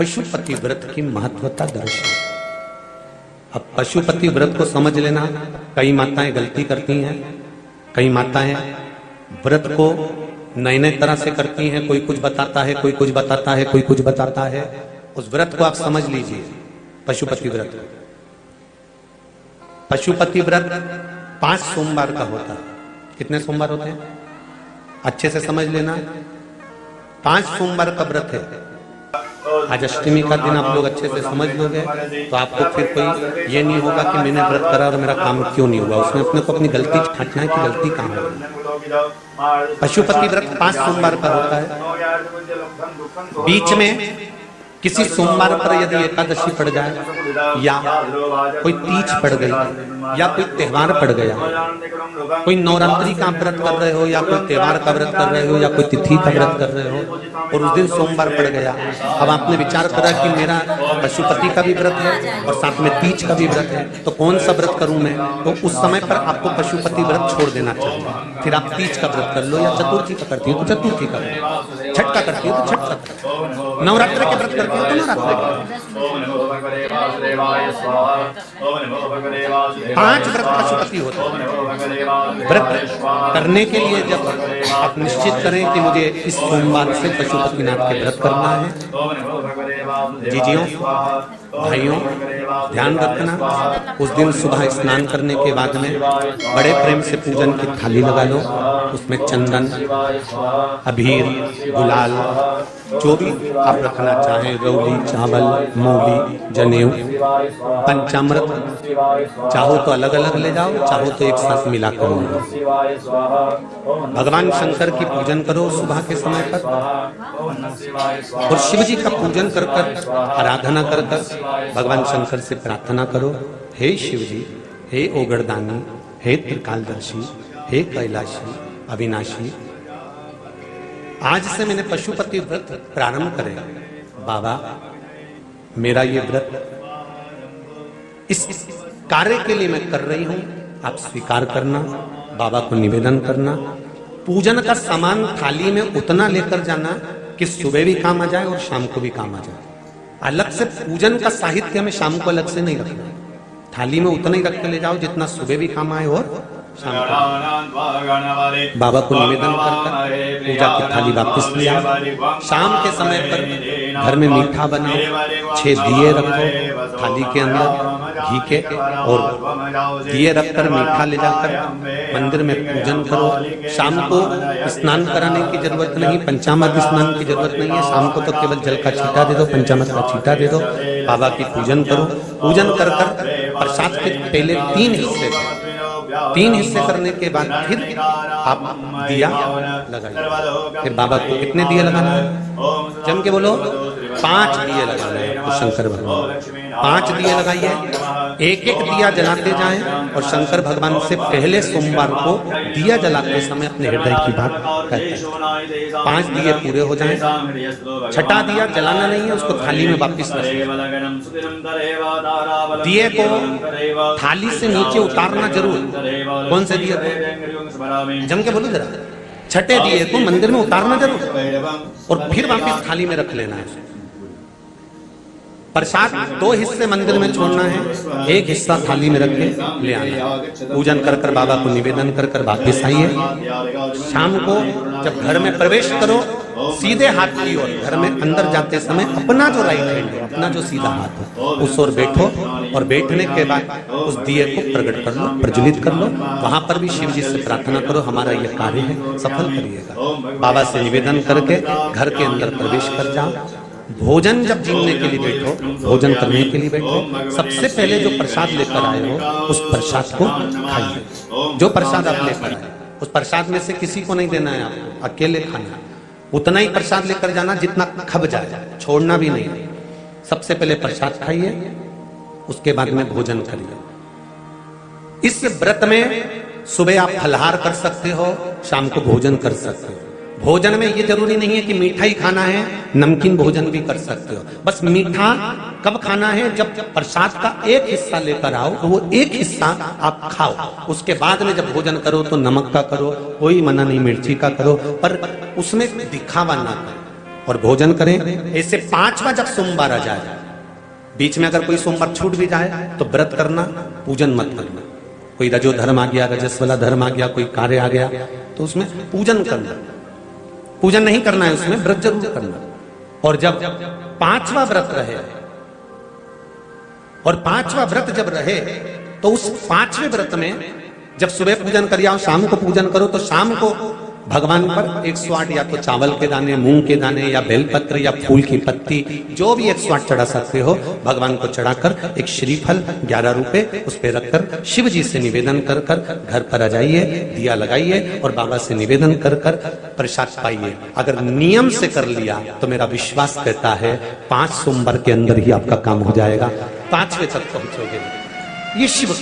पशुपति व्रत की महत्वता दर्शाए। अब पशुपति व्रत को समझ लेना। कई माताएं गलती करती हैं, कई माताएं व्रत को नए नए तरह से करती हैं। कोई कुछ बताता है, कोई कुछ बताता है, कोई कुछ बताता है। उस व्रत को आप समझ लीजिए, पशुपति व्रत। पशुपति व्रत 5 सोमवार का होता है। कितने सोमवार होते हैं अच्छे से समझ लेना। 5 सोमवार का व्रत है। आज अष्टमी का दिन आप लोग अच्छे से समझ लोगे तो आपको फिर कोई ये नहीं होगा कि मैंने व्रत करा और मेरा काम क्यों नहीं हुआ। उसमें अपने को अपनी गलती छांटना है कि गलती कहाँ होगी। पशुपति व्रत 5 सोमवार का होता है। बीच में किसी सोमवार पर यदि एकादशी पड़ जाए या कोई तीज पड़ गई या कोई त्योहार पड़ गया, कोई नवरात्रि का व्रत कर रहे हो या कोई त्योहार का व्रत कर रहे हो या कोई तिथि का व्रत कर रहे हो और उस दिन सोमवार पड़ गया, अब आपने विचार करा कि मेरा पशुपति का भी व्रत है और साथ में तीज का भी व्रत है, तो कौन सा व्रत करूं मैं? तो उस समय पर आपको पशुपति व्रत छोड़ देना चाहिए। फिर आप तीज का व्रत कर लो या चतुर्थी का करती हो तो चतुर्थी का, छठ का करती हो तो छठ का, नवरात्र के व्रत करती हो तो नवरात्र। 5 व्रत पशुपति होते हैं। व्रत करने के लिए जब आप निश्चित करें कि मुझे इस सोमवार से पशुपतिनाथ के व्रत करना है, जीजियों भाइयों ध्यान रखना, उस दिन सुबह स्नान करने के बाद में बड़े प्रेम से पूजन की थाली लगा लो। उसमें चंदन, अबीर, गुलाल, जो भी आप रखना चाहें, रौली, चावल, मूली, जनेऊ, पंचामृत, चाहो तो अलग अलग ले जाओ, चाहो तो एक साथ मिला कर ले जाओ। भगवान शंकर की पूजन करो सुबह के समय पर और शिव जी का पूजन कर कर, आराधना कर कर भगवान शंकर से प्रार्थना करो, हे शिव जी, हे ओगरदानी, हे त्रिकालदर्शी, हे कैलाशी, अविनाशी, आज से मैंने पशुपति व्रत प्रारंभ करे। बाबा मेरा ये व्रत इस कार्य के लिए मैं कर रही हूं, आप स्वीकार करना। बाबा को निवेदन करना। पूजन का सामान थाली में उतना लेकर जाना कि सुबह भी काम आ जाए और शाम को भी काम आ जाए। अलग से पूजन का साहित्य हमें शाम को अलग से नहीं रखना। थाली में उतना ही रख के ले जाओ जितना सुबह भी काम आए और शाम को। बाबा को निवेदन कर पूजा की थाली वापस ले आओ। शाम के समय पर घर में मीठा बनाओ, 6 दिए रखो थाली के अंदर घी के, और दिए रखकर मीठा ले जाकर मंदिर में पूजन करो। शाम को स्नान कराने की जरूरत नहीं, पंचामृत स्नान की जरूरत नहीं है। शाम को तो केवल जल का छींटा दे दो, पंचामृत का छींटा दे दो, बाबा की पूजन करो। पूजन कर कर प्रसाद के पहले 3 हिस्से करने के बाद फिर आप दिया लगाइए। फिर बाबा को कितने दिए लगाना है? जम के बोलो, 5 दिए लगाना है। तो शंकर भगवान 5 दिए लगाइए, एक एक दिया जलाते जाएं और शंकर भगवान से पहले सोमवार को दिया जलाते समय अपने हृदय की बात कहते हैं। 5 दिए पूरे हो जाएं, छठा दिया जलाना नहीं है, उसको थाली में वापस रखें। दिए को थाली से नीचे उतारना जरूर। कौन से दिए को? जम के बोलो जरा। छठे दिए को मंदिर में उतारना जरूर और फिर वापस थाली में रख लेना है। प्रसाद 2 हिस्से मंदिर में छोड़ना है, 1 हिस्सा थाली में रख के ले आना। पूजन कर कर बाबा को निवेदन कर कर वापस आइए। शाम को जब घर में प्रवेश करो, सीधे हाथ की ओर घर में अंदर जाते समय अपना जो राइट हैंड है, अपना जो सीधा हाथ हो, उस ओर बैठो और बैठने के बाद उस दिए को प्रकट कर लो, प्रज्वलित कर लो। वहां पर भी शिव जी से प्रार्थना करो, हमारा यह कार्य है सफल करिएगा। बाबा से निवेदन करके घर के अंदर प्रवेश कर जाओ। भोजन जब जीने के लिए बैठो, भोजन करने के लिए बैठो, सबसे पहले जो प्रसाद लेकर आए हो उस प्रसाद को खाइए। जो प्रसाद आप लेकर आए उस प्रसाद में से किसी को नहीं देना है, आपको अकेले खाना। उतना ही प्रसाद लेकर जाना जितना खब जाए, छोड़ना भी नहीं। सबसे पहले प्रसाद खाइए, उसके बाद में भोजन करिए। इस व्रत में सुबह आप फलहार कर सकते हो, शाम को भोजन कर सकते हो। भोजन में ये जरूरी नहीं है कि मीठा ही खाना है, नमकीन भोजन भी कर सकते हो। बस मीठा कब खाना है? जब प्रसाद का 1 हिस्सा लेकर आओ तो वो 1 हिस्सा आप खाओ। उसके बाद में जब भोजन करो तो नमक का करो, कोई मना नहीं, मिर्ची का करो, पर उसमें दिखावा ना करो। और भोजन करें। ऐसे 5वां जब सोमवार आ जाए, बीच में अगर कोई सोमवार छूट भी जाए तो व्रत करना, पूजन मत करना। कोई रजो धर्म आ गया, रजस्वला धर्म आ गया, कोई कार्य आ गया तो उसमें पूजन करना, पूजन नहीं करना है, उसमें व्रत जरूर करना। और जब 5वां व्रत रहे, और 5वां व्रत जब रहे तो उस 5वें व्रत में जब सुबह पूजन कर आओ, शाम को पूजन करो, तो शाम को भगवान पर 108 या तो चावल के दाने, मूंग के दाने, या बेलपत्र, या फूल की पत्ती, जो भी 108 चढ़ा सकते हो भगवान को चढ़ाकर एक श्रीफल 11 रुपए उस पर रखकर शिव जी से निवेदन कर कर घर पर आ जाइए, दिया लगाइए और बाबा से निवेदन कर कर प्रसाद पाइए। अगर नियम से कर लिया तो मेरा विश्वास कहता है 5 सोमवार के अंदर ही आपका काम हो जाएगा, 5वें तक पहुंचोगे। ये शिव